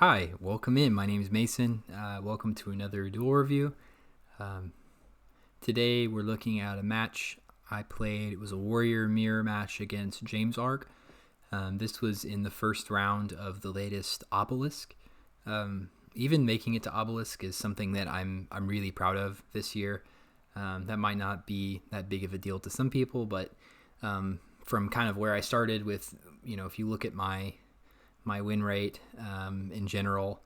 Hi, welcome in. My name is Mason. Welcome to another Duel review. Um, Today we're looking at a match I played. It was a Warrior Mirror match against James Ark. This was in the first round of the latest Obelisk. Even making it to Obelisk is something that I'm really proud of this year. That might not be that big of a deal to some people, but from kind of where I started with, if you look at my win rate in general,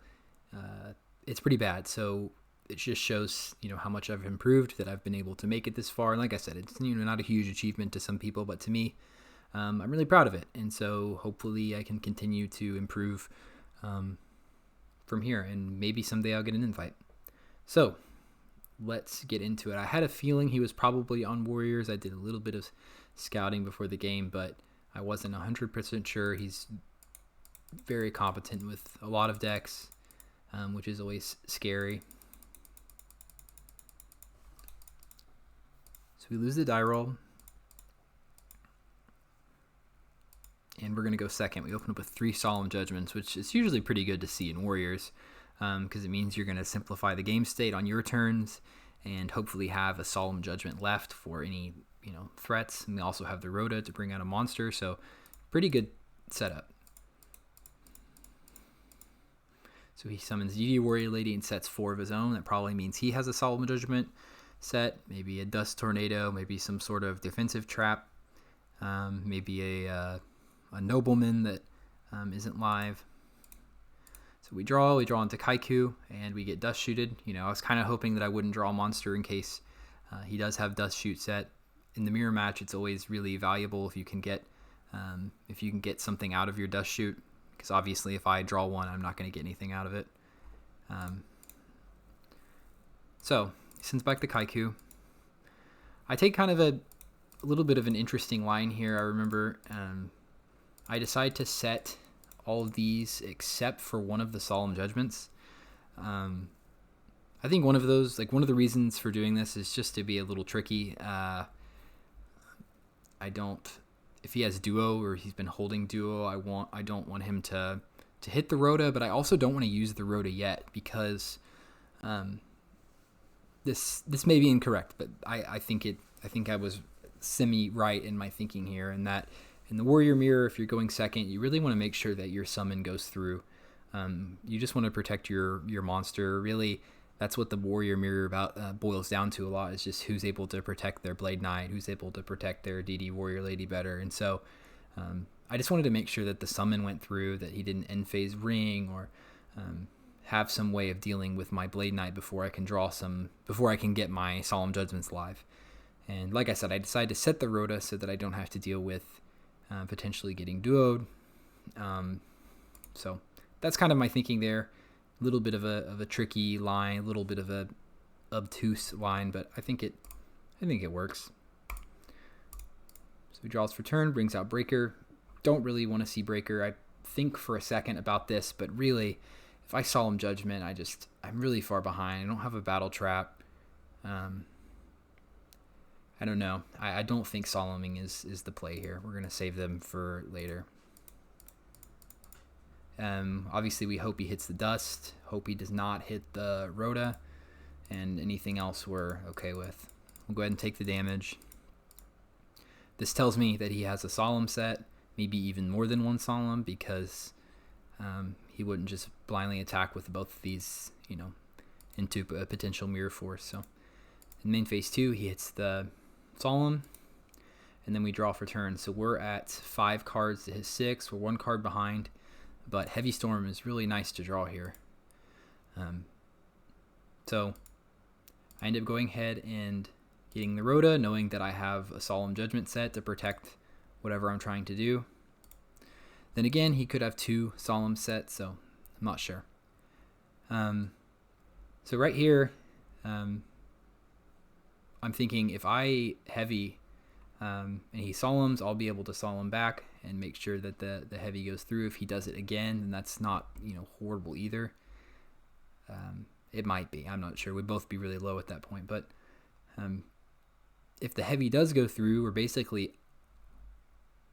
it's pretty bad. So it just shows, how much I've improved, that I've been able to make it this far. And like I said, it's not a huge achievement to some people, but to me, I'm really proud of it. And so hopefully I can continue to improve from here, and maybe someday I'll get an invite. So let's get into it. I had a feeling he was probably on Warriors. I did a little bit of scouting before the game, but I wasn't 100% sure. He's very competent with a lot of decks, which is always scary. So we lose the die roll, and we're going to go second. We open up with 3 Solemn Judgments, which is usually pretty good to see in Warriors, because it means you're going to simplify the game state on your turns and hopefully have a Solemn Judgment left for any threats. And we also have the Rhoda to bring out a monster, so pretty good setup. So he summons Yugioh Warrior Lady and sets 4 of his own. That probably means he has a Solemn Judgment set, maybe a Dust Tornado, maybe some sort of defensive trap, maybe a Nobleman that isn't live. So we draw into Kaiku, and we get Dust Shooted. I was kind of hoping that I wouldn't draw a monster in case he does have Dust Shoot set. In the mirror match, it's always really valuable if you can get something out of your Dust Shoot, because obviously if I draw one, I'm not going to get anything out of it. So he sends back the Kaiku. I take kind of a little bit of an interesting line here. I remember I decide to set all of these except for one of the Solemn Judgments. I think one of the reasons for doing this is just to be a little tricky. If he has Duo or he's been holding Duo, I don't want him to hit the Rhoda, but I also don't want to use the Rhoda yet, because this may be incorrect, but I think I was semi right in my thinking here, and that in the Warrior Mirror, if you're going second, you really want to make sure that your summon goes through. You just want to protect your monster. Really, that's what the Warrior Mirror boils down to a lot, is just who's able to protect their Blade Knight, who's able to protect their DD Warrior Lady better. And so I just wanted to make sure that the summon went through, that he didn't end phase ring or have some way of dealing with my Blade Knight before I can get my Solemn Judgments live. And like I said, I decided to set the Rhoda so that I don't have to deal with potentially getting duoed. So that's kind of my thinking there. A little bit of a tricky line, a little bit of a obtuse line, but I think it works. So he draws for turn, brings out Breaker. Don't really want to see Breaker. I think for a second about this, but really, if I Solemn Judgment, I'm really far behind. I don't have a Battle Trap. I don't know. I don't think Solemning is the play here. We're going to save them for later. Obviously, we hope he hits the Dust. Hope he does not hit the Rhoda. And anything else we're okay with. We'll go ahead and take the damage. This tells me that he has a Solemn set. Maybe even more than one Solemn, because he wouldn't just blindly attack with both of these, into a potential Mirror Force. So in main phase 2, he hits the Solemn, and then we draw for turn. So we're at 5 cards to his 6. We're 1 card behind, but Heavy Storm is really nice to draw here. So I end up going ahead and getting the Rhoda, knowing that I have a Solemn Judgment set to protect whatever I'm trying to do. Then again, he could have 2 Solemn sets, so I'm not sure. So right here, I'm thinking if I heavy and he Solemns, I'll be able to Solemn back and make sure that the heavy goes through. If he does it again, then that's not horrible either. It might be. I'm not sure. We'd both be really low at that point. But if the heavy does go through, we're basically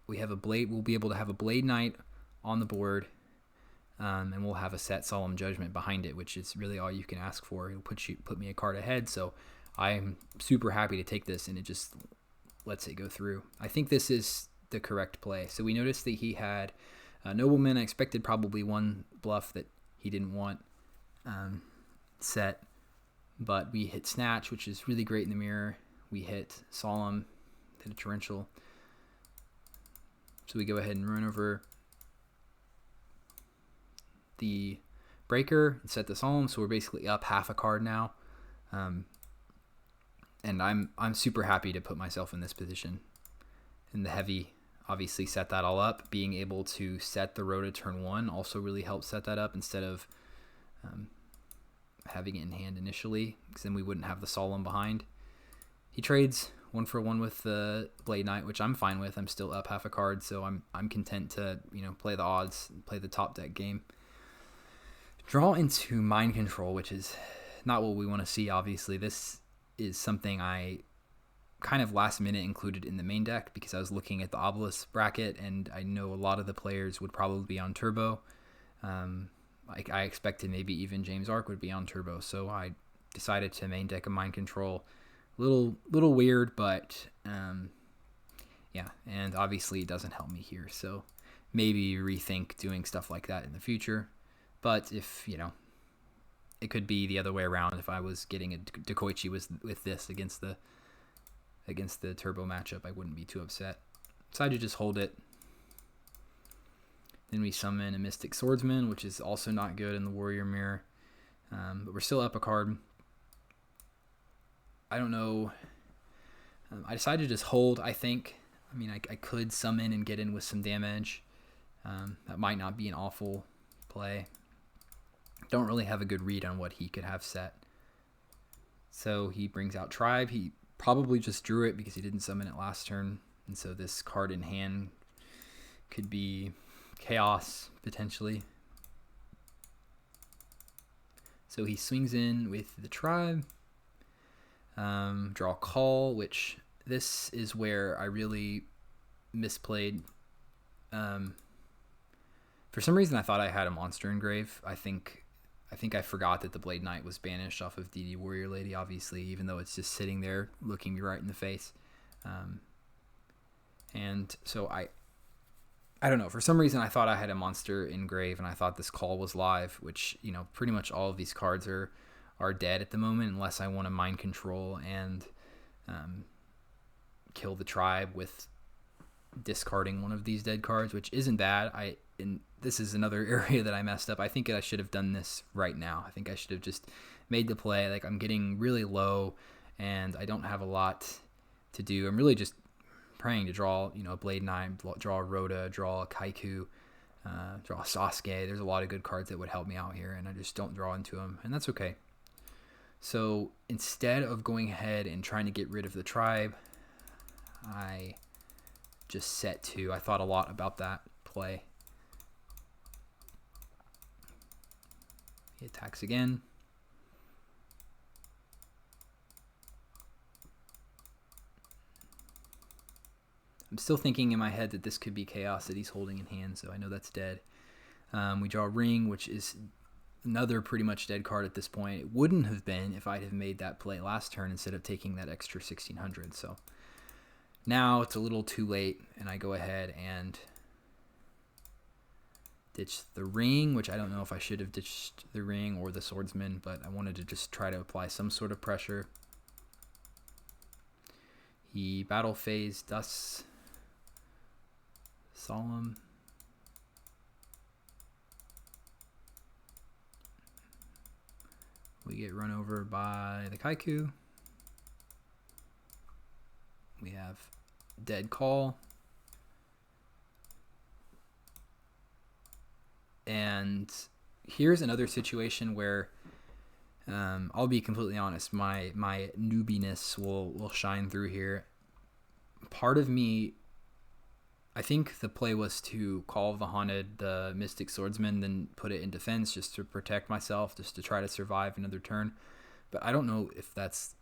we'll be able to have a Blade Knight on the board and we'll have a set Solemn Judgment behind it, which is really all you can ask for. It'll put me a card ahead, so I'm super happy to take this, and it just lets it go through. I think this is the correct play. So we noticed that he had Nobleman. I expected probably one bluff that he didn't want set, but we hit Snatch, which is really great in the mirror. We hit Solemn, hit a Torrential. So we go ahead and run over the Breaker and set the Solemn, so we're basically up half a card now. And I'm super happy to put myself in this position. And the heavy obviously set that all up. Being able to set the Rhoda turn 1 also really helps set that up instead of having it in hand initially, because then we wouldn't have the Solemn behind. He trades 1-for-1 with the Blade Knight, which I'm fine with. I'm still up half a card, so I'm content to play the odds, play the top deck game. Draw into Mind Control, which is not what we want to see, obviously. This is something I kind of last minute included in the main deck because I was looking at the Obelisk bracket, and I know a lot of the players would probably be on Turbo. I expected maybe even James Ark would be on Turbo, so I decided to main deck a Mind Control. Little weird, but yeah, and obviously it doesn't help me here, so maybe rethink doing stuff like that in the future. But if, it could be the other way around if I was getting a Dekoichi with this against the Turbo matchup, I wouldn't be too upset. Decided to just hold it. Then we summon a Mystic Swordsman, which is also not good in the Warrior Mirror, but we're still up a card. I don't know. I decided to just hold, I think. I mean, I could summon and get in with some damage. That might not be an awful play. Don't really have a good read on what he could have set. So he brings out Tribe. He probably just drew it because he didn't summon it last turn. And so this card in hand could be Chaos, potentially. So he swings in with the Tribe. Draw Call, which this is where I really misplayed. For some reason, I thought I had a monster engrave. I think I forgot that the Blade Knight was banished off of DD Warrior Lady, obviously, even though it's just sitting there looking me right in the face. And so I don't know. For some reason, I thought I had a monster engrave, and I thought this Call was live, which, pretty much all of these cards are dead at the moment unless I want to Mind Control and kill the Tribe with discarding one of these dead cards, which isn't bad. And this is another area that I messed up. I think I should have done this right now. I think I should have just made the play. Like, I'm getting really low and I don't have a lot to do. I'm really just praying to draw, a Blade Knight, draw a Rhoda, draw a Kaiku, draw a Sasuke. There's a lot of good cards that would help me out here, and I just don't draw into them, and that's okay. So instead of going ahead and trying to get rid of the Tribe, I just set 2. I thought a lot about that play. He attacks again. I'm still thinking in my head that this could be Chaos that he's holding in hand, so I know that's dead. We draw Ring, which is another pretty much dead card at this point. It wouldn't have been if I'd have made that play last turn instead of taking that extra 1600. So now it's a little too late, and I go ahead and ditch the Ring, which I don't know if I should have ditched the Ring or the Swordsman, but I wanted to just try to apply some sort of pressure. He battle phase dusts Solemn. We get run over by the Kaiku. We have Dead Call. And here's another situation where I'll be completely honest, my newbiness will shine through here. Part of me, I think the play was to call the Haunted, the Mystic Swordsman, then put it in defense just to protect myself, just to try to survive another turn. But I don't know if that's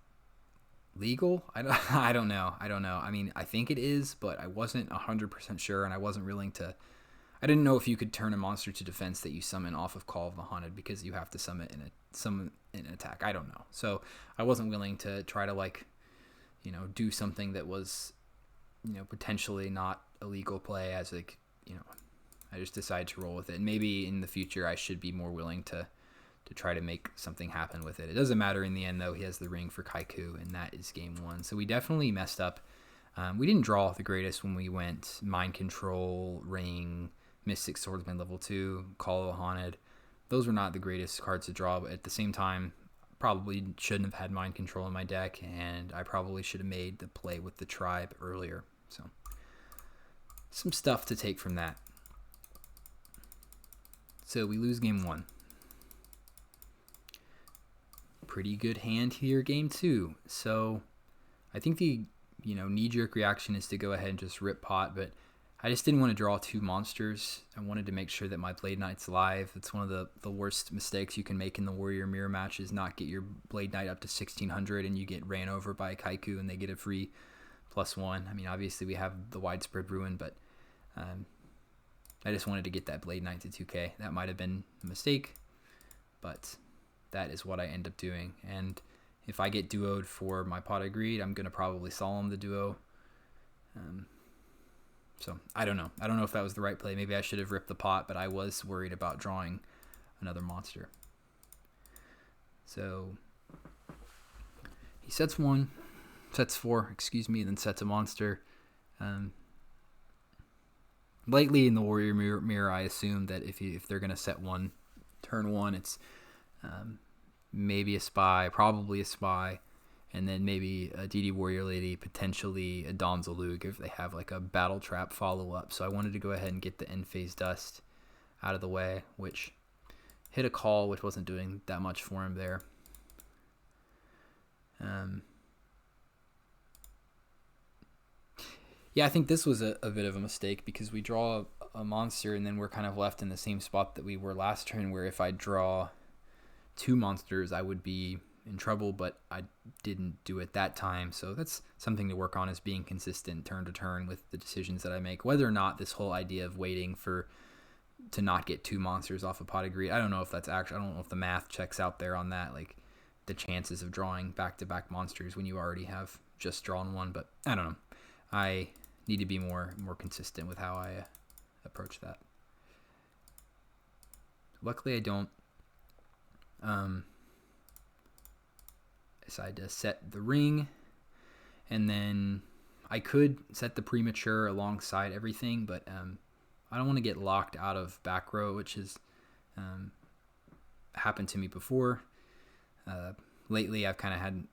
legal. I don't know. I mean, I think it is, but I wasn't 100% sure, and I wasn't willing to. I didn't know if you could turn a monster to defense that you summon off of Call of the Haunted, because you have to summon in an attack. I don't know. So I wasn't willing to try to do something that was, potentially not a legal play, as I just decided to roll with it. And maybe in the future I should be more willing to try to make something happen with it. It doesn't matter in the end, though. He has the ring for Kaiku, and that is game 1. So we definitely messed up. We didn't draw the greatest when we went Mind Control, Ring, Mystic Swordsman level 2, Call of the Haunted. Those were not the greatest cards to draw, but at the same time, probably shouldn't have had Mind Control in my deck, and I probably should have made the play with the Tribe earlier. So some stuff to take from that. So we lose game 1. Pretty good hand here, game 2. So I think the knee-jerk reaction is to go ahead and just rip pot, but I just didn't want to draw 2 monsters. I wanted to make sure that my Blade Knight's live. It's one of the worst mistakes you can make in the Warrior Mirror match, is not get your Blade Knight up to 1600 and you get ran over by Kaiku and they get a free +1. I mean, obviously we have the Widespread Ruin, but I just wanted to get that Blade Knight to 2k. That might have been a mistake, but that is what I end up doing. And if I get duoed for my Pot of Greed, I'm going to probably Solemn the duo. So I don't know. I don't know if that was the right play. Maybe I should have ripped the pot, but I was worried about drawing another monster. So he sets 4, then sets a monster. Lately in the Warrior Mirror, I assume that if they're going to set one, turn 1, it's maybe a Spy, probably a Spy, and then maybe a DD Warrior Lady, potentially a Donzalug if they have like a Battle Trap follow-up. So I wanted to go ahead and get the end phase dust out of the way, which hit a call, which wasn't doing that much for him there. Yeah, I think this was a bit of a mistake, because we draw a monster and then we're kind of left in the same spot that we were last turn, where if I draw 2 monsters, I would be in trouble, but I didn't do it that time. So that's something to work on, is being consistent turn to turn with the decisions that I make, whether or not this whole idea of waiting to not get 2 monsters off a Pot of Greed. I don't know if that's actually, I don't know if the math checks out there on that, like the chances of drawing back-to-back monsters when you already have just drawn 1, but I don't know. I need to be more consistent with how I approach that. Luckily, I don't decide to set the ring, and then I could set the premature alongside everything, but I don't want to get locked out of back row, which has happened to me before. Lately, I've kind of had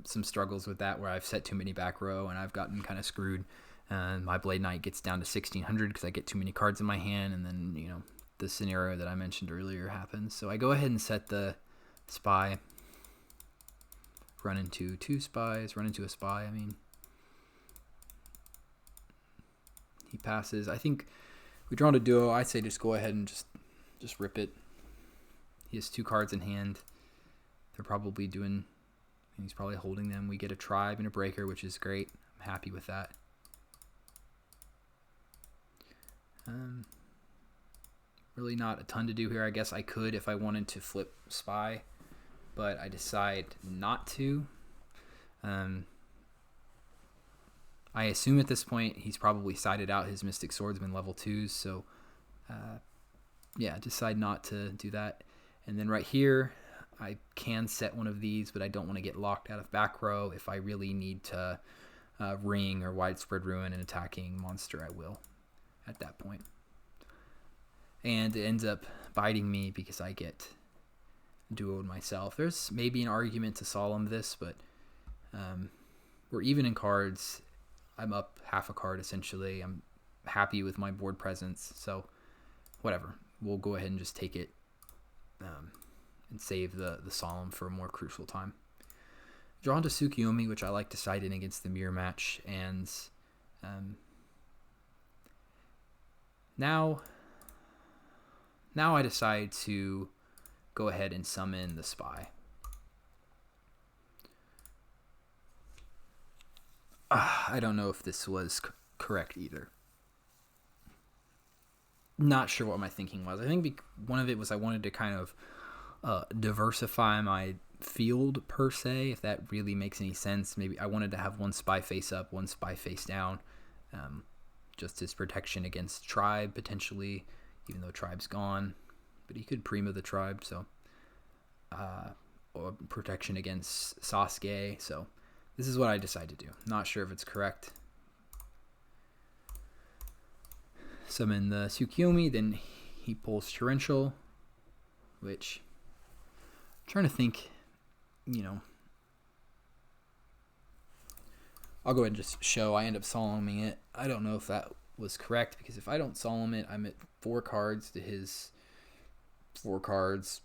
some struggles with that, where I've set too many back row and I've gotten kind of screwed. My Blade Knight gets down to 1600 because I get too many cards in my hand, and then the scenario that I mentioned earlier happens. So I go ahead and set the Spy, run into 2 spies, run into a Spy. I mean, he passes. I think we draw a duo. I say just go ahead and just rip it. He has 2 cards in hand. They're probably doing, and he's probably holding them. We get a Tribe and a Breaker, which is great. I'm happy with that. Really not a ton to do here. I guess I could if I wanted to flip Spy, but I decide not to. I assume at this point he's probably sided out his Mystic Swordsman level 2s, so yeah, decide not to do that. And then right here, I can set one of these, but I don't want to get locked out of back row. If I really need to ring or Widespread Ruin an attacking monster, I will at that point. And it ends up biting me because I get duoed myself. There's maybe an argument to Solemn this, but we're even in cards. I'm up half a card essentially. I'm happy with my board presence, so whatever. We'll go ahead and just take it and save the Solemn for a more crucial time. Drawn to Tsukiyomi, which I like to side in against the mirror match, and now I decide to go ahead and summon the Spy. I don't know if this was correct either. Not sure what my thinking was. I think one of it was I wanted to kind of diversify my field per se, if that really makes any sense. Maybe I wanted to have one spy face up, one spy face down, just as protection against Tribe potentially, even though Tribe's gone. But he could Primo the Tribe, so or protection against Sasuke. So this is what I decided to do. Not sure if it's correct. Summon the Tsukiyomi, then he pulls Torrential, which I'm trying to think, I'll go ahead and just show. I end up solemning it. I don't know if that was correct, because if I don't solemn it, I'm at 4 cards to his 4 cards,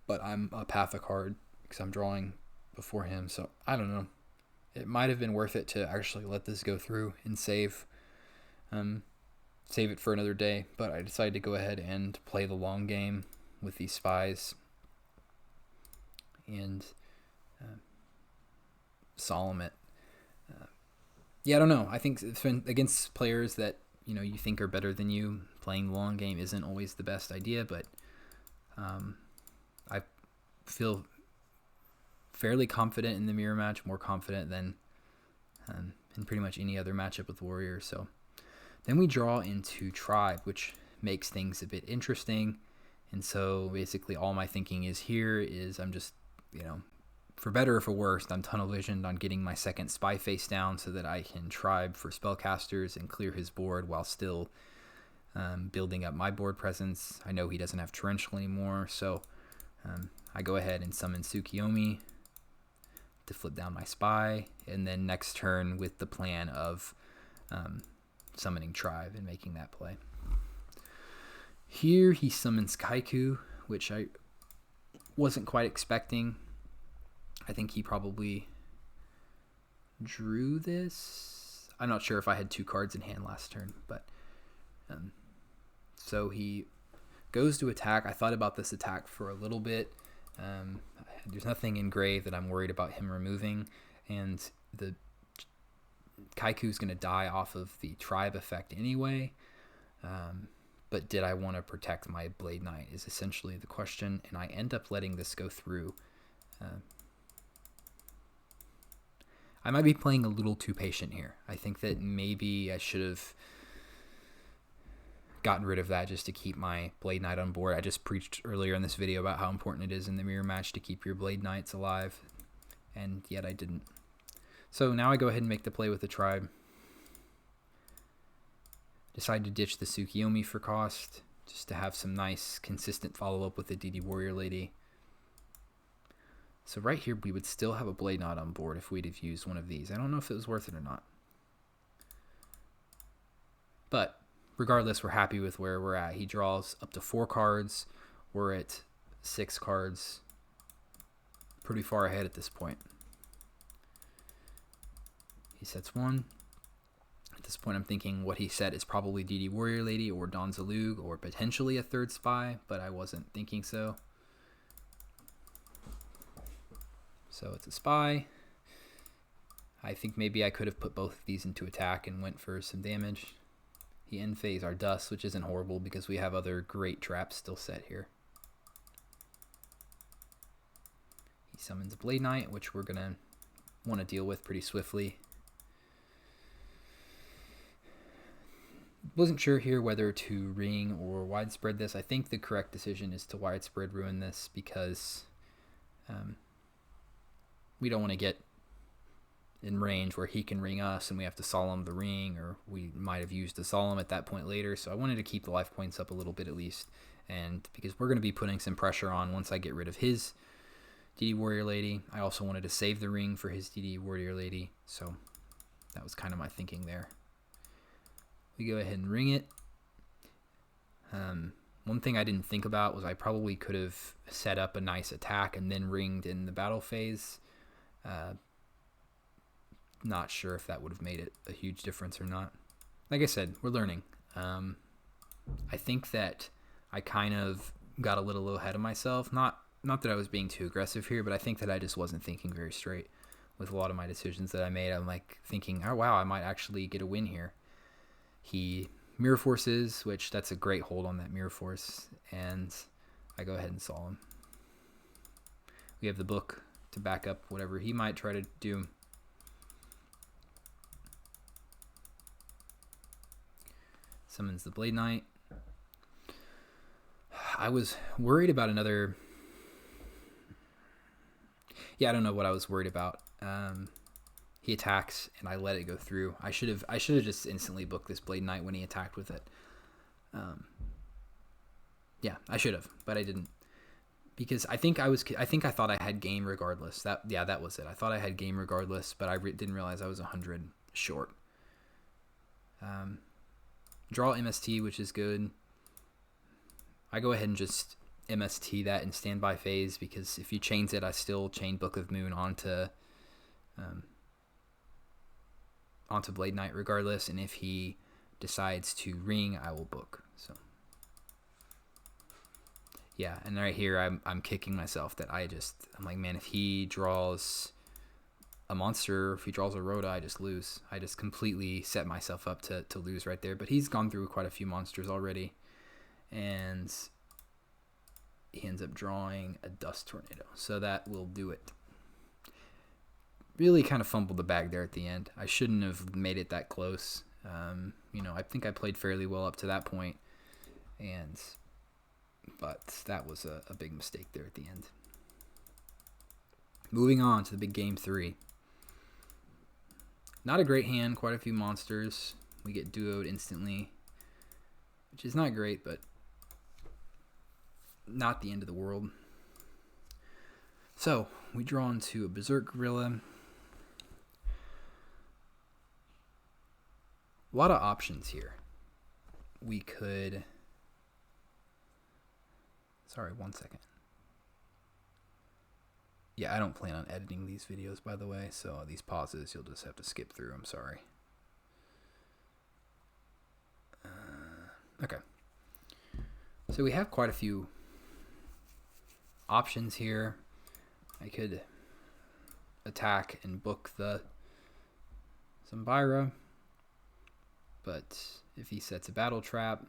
but I'm up half a card because I'm drawing before him. So I don't know. It might have been worth it to actually let this go through and save it for another day, but I decided to go ahead and play the long game with these spies and solemn it. I don't know. I think it's been against players that you think are better than you. Playing the long game isn't always the best idea, but I feel fairly confident in the mirror match, more confident than in pretty much any other matchup with Warriors. So then we draw into Tribe, which makes things a bit interesting. And so basically all my thinking is here is I'm just, for better or for worse, I'm tunnel visioned on getting my second spy face down so that I can Tribe for spellcasters and clear his board while still building up my board presence. I know he doesn't have Torrential anymore, so I go ahead and summon Tsukiyomi to flip down my spy, and then next turn with the plan of summoning Tribe and making that play. Here he summons Kaiku, which I wasn't quite expecting. I think he probably drew this. I'm not sure if I had 2 cards in hand last turn, but so he goes to attack. I thought about this attack for a little bit. There's nothing in Grey that I'm worried about him removing, and the Kaiku's going to die off of the Tribe effect anyway. But did I want to protect my Blade Knight is essentially the question, and I end up letting this go through. I might be playing a little too patient here. I think that maybe I should have gotten rid of that just to keep my Blade Knight on board. I just preached earlier in this video about how important it is in the mirror match to keep your Blade Knights alive, and yet I didn't. So now I go ahead and make the play with the Tribe. Decide to ditch the Tsukiyomi for cost, just to have some nice, consistent follow-up with the DD Warrior Lady. So right here, we would still have a Blade Knight on board if we'd have used one of these. I don't know if it was worth it or not. But regardless, we're happy with where we're at. He draws up to 4 cards. We're at 6 cards. Pretty far ahead at this point. He sets 1. At this point, I'm thinking what he set is probably DD Warrior Lady or Don Zalug or potentially a 3rd spy, but I wasn't thinking so. So it's a spy. I think maybe I could have put both of these into attack and went for some damage. He end phase our Dust, which isn't horrible because we have other great traps still set here. He summons a Blade Knight, which we're going to want to deal with pretty swiftly. Wasn't sure here whether to ring or widespread this. I think the correct decision is to widespread ruin this because we don't want to get in range where he can ring us and we have to solemn the ring, or we might have used the solemn at that point later. So I wanted to keep the life points up a little bit at least, and because we're going to be putting some pressure on once I get rid of his DD Warrior Lady. I also wanted to save the ring for his DD Warrior Lady, so that was kind of my thinking there. We go ahead and ring it. One thing I didn't think about was I probably could have set up a nice attack and then ringed in the battle phase. Not sure if that would have made it a huge difference or not. Like I said, we're learning. I think that I kind of got a little ahead of myself. Not that I was being too aggressive here, but I think that I just wasn't thinking very straight with a lot of my decisions that I made. I'm like thinking, oh wow, I might actually get a win here. He Mirror Forces, which that's a great hold on that Mirror Force, and I go ahead and saw him. We have the book to back up whatever he might try to do. Summons the Blade Knight. I was worried about another... Yeah, I don't know what I was worried about. He attacks, and I let it go through. I should have just instantly booked this Blade Knight when he attacked with it. Yeah, I should have, but I didn't, because I thought I had game regardless. That was it. I thought I had game regardless, but I didn't realize I was 100 short. Draw MST, which is good. I go ahead and just MST that in standby phase, because if he chains it, I still chain Book of Moon onto Blade Knight regardless, and if he decides to ring, I will book. So yeah, and right here I'm kicking myself that I'm like, man, if he draws a monster, if he draws a Rhoda, I just lose. I just completely set myself up to lose right there. But he's gone through quite a few monsters already, and he ends up drawing a Dust Tornado, so that will do it. Really kind of fumbled the bag there at the end. I shouldn't have made it that close. I think I played fairly well up to that point, but that was a big mistake there at the end. Moving on to the big game 3. Not a great hand, quite a few monsters. We get duoed instantly, which is not great, but not the end of the world. So we draw into a Berserk Gorilla. A lot of options here. We could... Sorry, 1 second. Yeah, I don't plan on editing these videos, by the way, so these pauses you'll just have to skip through. I'm sorry. Okay. So we have quite a few options here. I could attack and book the Zumbira, but if he sets a battle trap,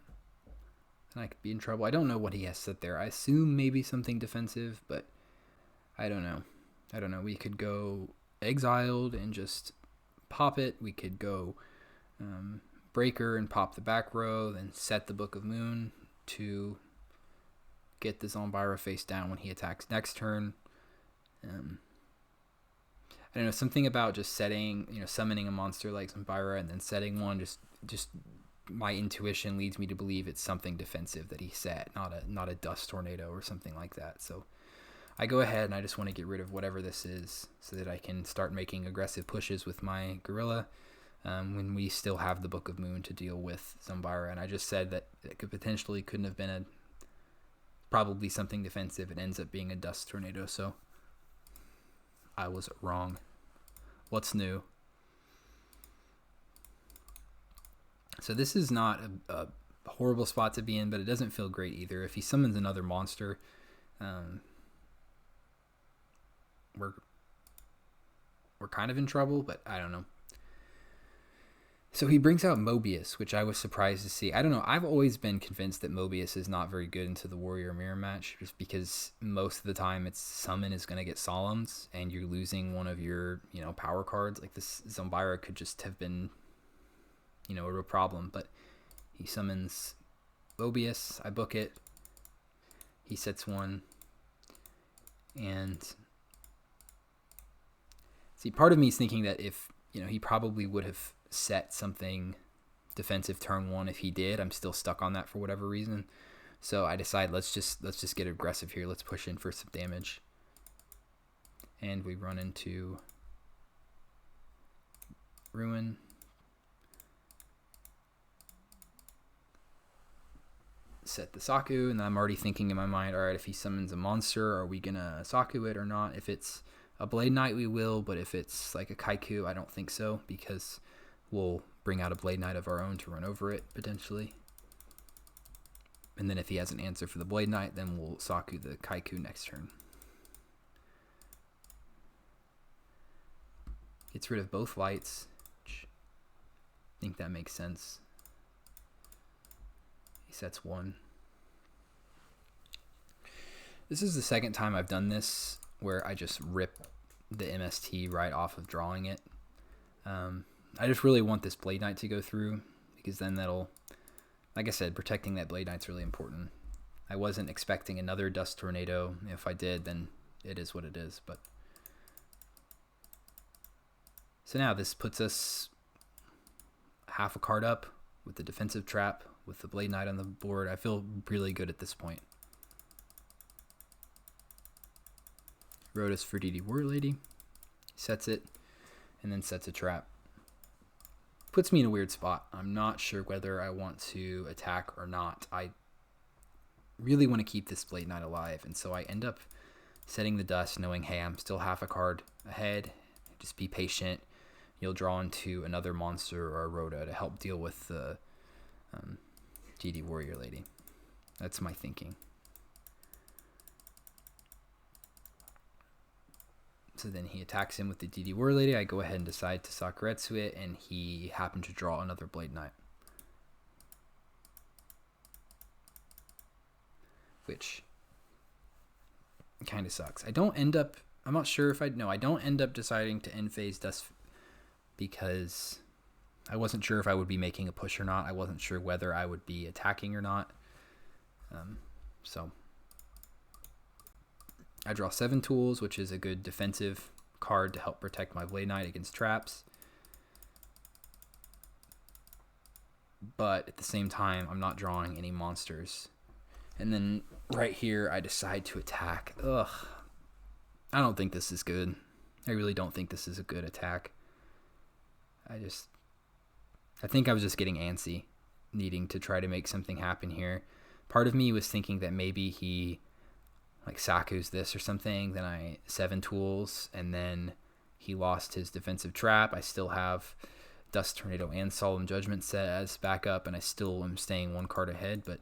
then I could be in trouble. I don't know what he has set there. I assume maybe something defensive, but I don't know. We could go Exiled and just pop it. We could go Breaker and pop the back row, then set the Book of Moon to get the Zumbira face down when he attacks next turn. I don't know, something about just setting, summoning a monster like Zumbira and then setting one, just my intuition leads me to believe it's something defensive that he set, not a Dust Tornado or something like that. So I go ahead and I just want to get rid of whatever this is so that I can start making aggressive pushes with my Gorilla when we still have the Book of Moon to deal with Zumbira. And I just said that it couldn't have been probably something defensive. It ends up being a Dust Tornado, so I was wrong. What's new? So this is not a horrible spot to be in, but it doesn't feel great either. If he summons another monster, we're kind of in trouble, but I don't know. So he brings out Mobius, which I was surprised to see. I don't know. I've always been convinced that Mobius is not very good into the Warrior Mirror match, just because most of the time its summon is going to get Solemns, and you're losing one of your, power cards. Like this Zumbira could just have been, a real problem. But he summons Mobius. I book it. He sets one. And see, part of me is thinking that if, he probably would have set something defensive turn 1. If he did, I'm still stuck on that for whatever reason. So I decide let's just get aggressive here. Let's push in for some damage. And we run into Ruin. Set the Saku, and I'm already thinking in my mind, all right, if he summons a monster, are we gonna Saku it or not? If it's a Blade Knight, we will, but if it's like a Kaiku, I don't think so, because we'll bring out a Blade Knight of our own to run over it, potentially. And then if he has an answer for the Blade Knight, then we'll Saku the Kaiku next turn. Gets rid of both lights, which I think that makes sense. He sets 1. This is the second time I've done this where I just rip the MST right off of drawing it. I just really want this Blade Knight to go through, because then that'll, like I said, protecting that Blade Knight's really important. I wasn't expecting another Dust Tornado. If I did, then it is what it is. But so now this puts us half a card up with the defensive trap, with the Blade Knight on the board. I feel really good at this point. Rotos for DD Warrior Lady. Sets it, and then sets a trap. Puts me in a weird spot. I'm not sure whether I want to attack or not. I really want to keep this Blade Knight alive, and so I end up setting the dust, knowing, hey, I'm still half a card ahead. Just be patient. You'll draw into another monster or a Rota to help deal with the DD Warrior Lady. That's my thinking. So then he attacks him with the DD Warrior Lady. I go ahead and decide to Sakuretsu it, and he happened to draw another Blade Knight. Which kind of sucks. I don't end up, I'm not sure if I don't end up deciding to end phase Dust, because I wasn't sure if I would be making a push or not. I wasn't sure whether I would be attacking or not. So I draw 7 tools, which is a good defensive card to help protect my Blade Knight against traps. But at the same time, I'm not drawing any monsters. And then right here, I decide to attack. Ugh. I don't think this is good. I really don't think this is a good attack. I think I was just getting antsy, needing to try to make something happen here. Part of me was thinking that maybe he like Saku's this or something, then I 7 tools, and then he lost his defensive trap. I still have Dust Tornado and Solemn Judgment set as backup, and I still am staying 1 card ahead, but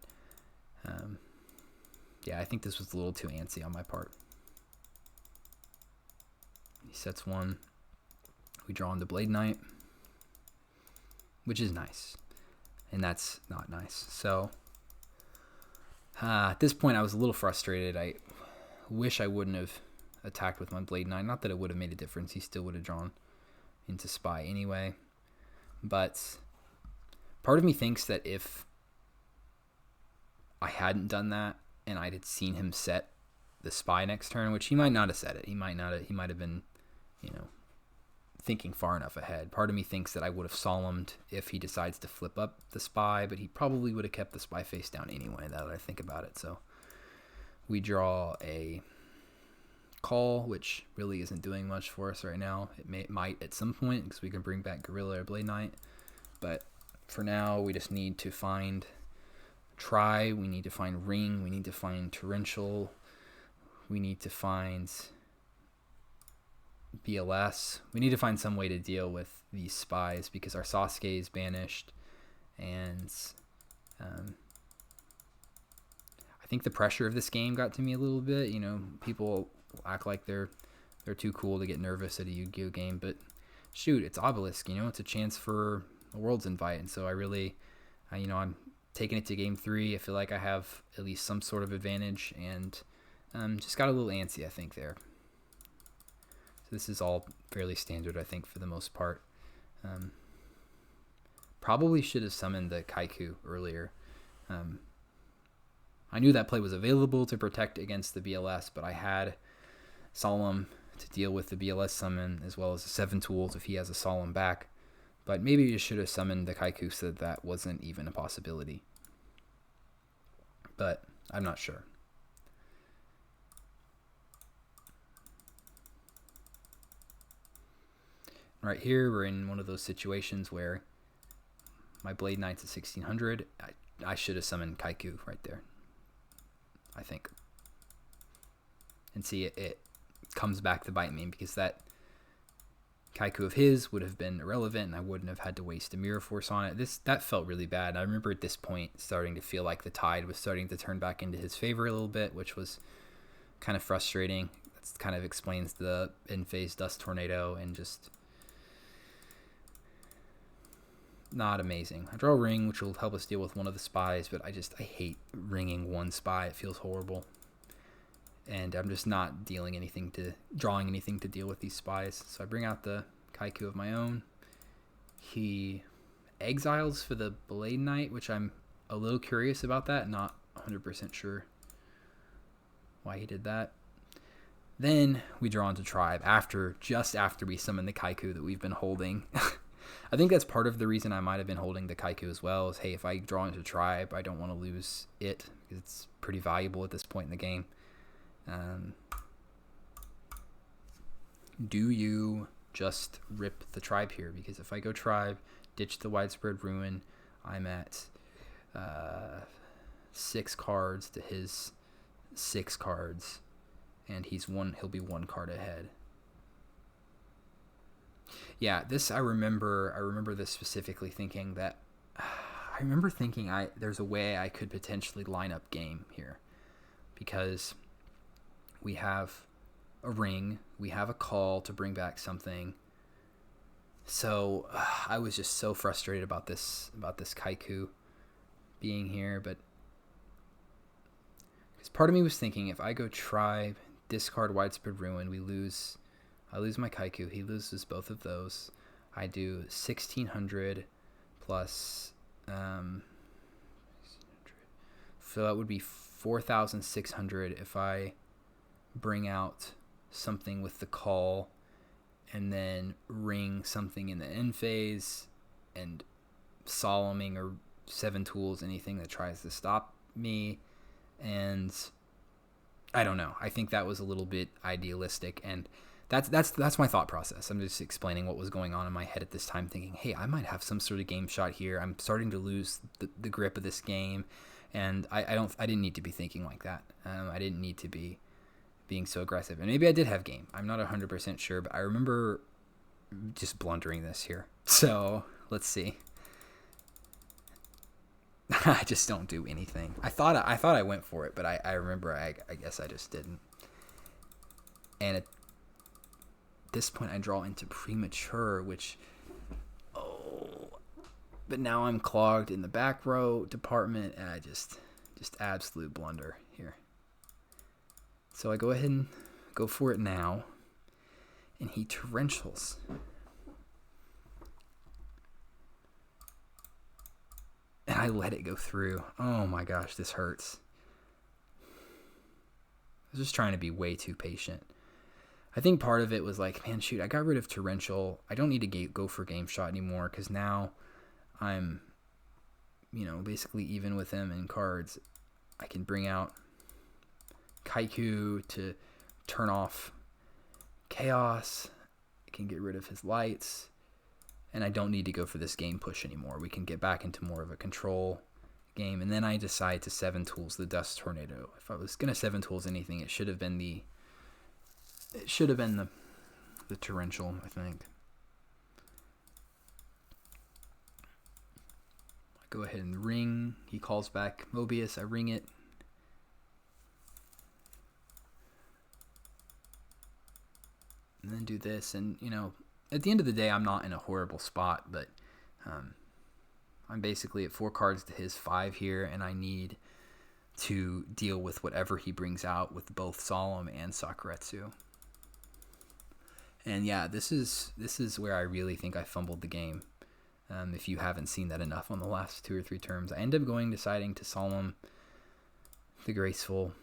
yeah, I think this was a little too antsy on my part. He sets 1. We draw into Blade Knight, which is nice, and that's not nice. So at this point, I was a little frustrated. I wish I wouldn't have attacked with my Blade Knight. Not that it would have made a difference. He still would have drawn into Spy anyway. But part of me thinks that if I hadn't done that and I had seen him set the Spy next turn, which he might not have set it. He might have been, thinking far enough ahead. Part of me thinks that I would have solemned if he decides to flip up the Spy, but he probably would have kept the Spy face down anyway, now that I think about it. So we draw a Call, which really isn't doing much for us right now. It might at some point, because we can bring back Gorilla or Blade Knight. But for now, we just need to find Try, we need to find Ring, we need to find Torrential, we need to find BLS. We need to find some way to deal with these Spies, because our Sasuke is banished, and I think the pressure of this game got to me a little bit. People act like they're too cool to get nervous at a Yu-Gi-Oh game, but shoot, it's Obelisk. It's a chance for a World's Invite, and so I really, I'm taking it to game 3. I feel like I have at least some sort of advantage, and just got a little antsy, I think, there. So this is all fairly standard, I think, for the most part. Probably should have summoned the Kaiku earlier. I knew that play was available to protect against the BLS, but I had Solemn to deal with the BLS summon, as well as the 7 tools if he has a Solemn back. But maybe you should have summoned the Kaiku so that wasn't even a possibility. But I'm not sure. Right here, we're in one of those situations where my Blade Knight's at 1600. I should have summoned Kaiku right there, I think. And see, it comes back to bite me, because that Kaiku of his would have been irrelevant, and I wouldn't have had to waste a Mirror Force on it. That felt really bad. I remember at this point starting to feel like the tide was starting to turn back into his favor a little bit, which was kind of frustrating. That kind of explains the in-phase Dust Tornado, and just, not amazing. I draw a ring, which will help us deal with one of the spies, but I hate ringing one spy. It feels horrible. And I'm just not drawing anything to deal with these spies. So I bring out the Kaiku of my own. He exiles for the Blade Knight, which I'm a little curious about that. Not 100% sure why he did that. Then we draw into Tribe just after we summon the Kaiku that we've been holding. I think that's part of the reason I might have been holding the Kaiku as well, is, hey, if I draw into Tribe, I don't want to lose it, because it's pretty valuable at this point in the game. Do you just rip the Tribe here? Because if I go Tribe, ditch the Widespread Ruin, I'm at 6 cards to his 6 cards, and he'll be 1 card ahead. Yeah, this I remember this specifically, thinking that there's a way I could potentially line up game here, because we have a ring, we have a call to bring back something. So I was just so frustrated about this Kaiku being here, but because part of me was thinking, if I go Tribe, discard Widespread Ruin, I lose my Kaiku, he loses both of those. I do 1,600 plus, so that would be 4,600 if I bring out something with the call, and then ring something in the end phase, and Solemning or 7 Tools anything that tries to stop me. And I don't know. I think that was a little bit idealistic, and that's my thought process. I'm just explaining what was going on in my head at this time, thinking, hey, I might have some sort of game shot here. I'm starting to lose the grip of this game, and I didn't need to be thinking like that. I didn't need to be being so aggressive. And maybe I did have game. I'm not 100% sure, but I remember just blundering this here. So let's see. I just don't do anything. I thought I went for it, but I remember I guess I just didn't. And at this point I draw into Premature, which, but now I'm clogged in the back row department, and I just absolute blunder here. So I go ahead and go for it now, and he torrentials. And I let it go through. Oh my gosh, this hurts. I was just trying to be way too patient. I think part of it was like, man, shoot, I got rid of Torrential. I don't need to go for Game Shot anymore, because now I'm, basically even with him in cards. I can bring out Kaiku to turn off Chaos. I can get rid of his lights. And I don't need to go for this game push anymore. We can get back into more of a control game. And then I decide to 7 Tools the Dust Tornado. If I was going to 7 Tools anything, it should have been the Torrential, I think. I go ahead and ring. He calls back Mobius. I ring it. And then do this. And, at the end of the day, I'm not in a horrible spot, but I'm basically at 4 cards to his 5 here, and I need to deal with whatever he brings out with both Solemn and Sakuretsu. And yeah, this is where I really think I fumbled the game. If you haven't seen that enough on the last 2 or 3 turns, I end up deciding to Solemn the Graceful.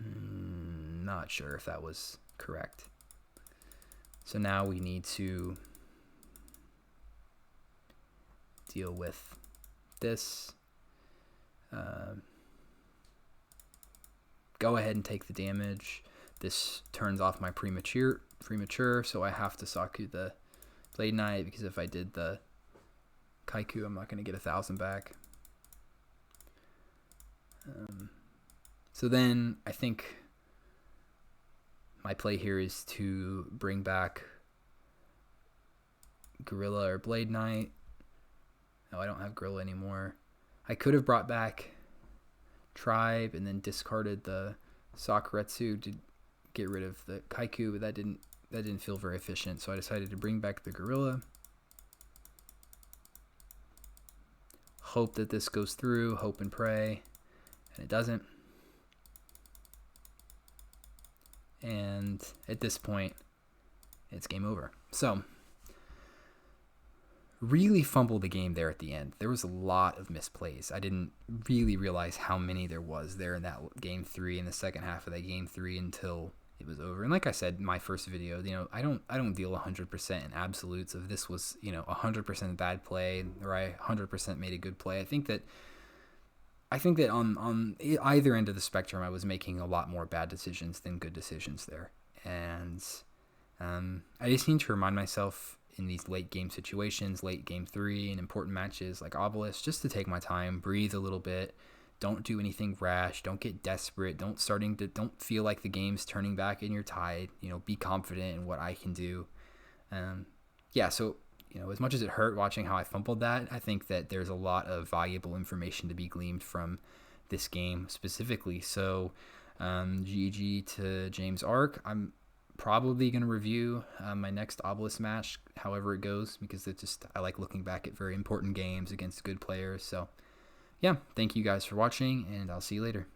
Not sure if that was correct. So now we need to deal with this. Go ahead and take the damage. This turns off my premature, so I have to Saku the Blade Knight, because if I did the Kaiku, I'm not going to get 1,000 back. So then I think my play here is to bring back Gorilla or Blade Knight. No, I don't have Gorilla anymore. I could have brought back Tribe and then discarded the Sakuretsu to get rid of the Kaiku, but that didn't feel very efficient. So I decided to bring back the Gorilla. hope that this goes through, hope and pray, and it doesn't. And at this point, it's game over. So, really fumbled the game there at the end. There was a lot of misplays. I didn't really realize how many there was there in that game 3, in the second half of that game 3, until it was over. And like I said in my first video, I don't deal 100% in absolutes of this was 100% bad play or I 100% made a good play. I think that on either end of the spectrum, I was making a lot more bad decisions than good decisions there. And I just need to remind myself in these late game situations, late game 3, and important matches like Obelisk, just to take my time, breathe a little bit. Don't do anything rash. Don't get desperate. Don't feel like the game's turning back and you're tied. Be confident in what I can do. So as much as it hurt watching how I fumbled that, I think that there's a lot of valuable information to be gleaned from this game specifically. So, GG to James Ark. I'm probably going to review my next Obelisk match, however it goes, because I like looking back at very important games against good players. So, yeah, thank you guys for watching, and I'll see you later.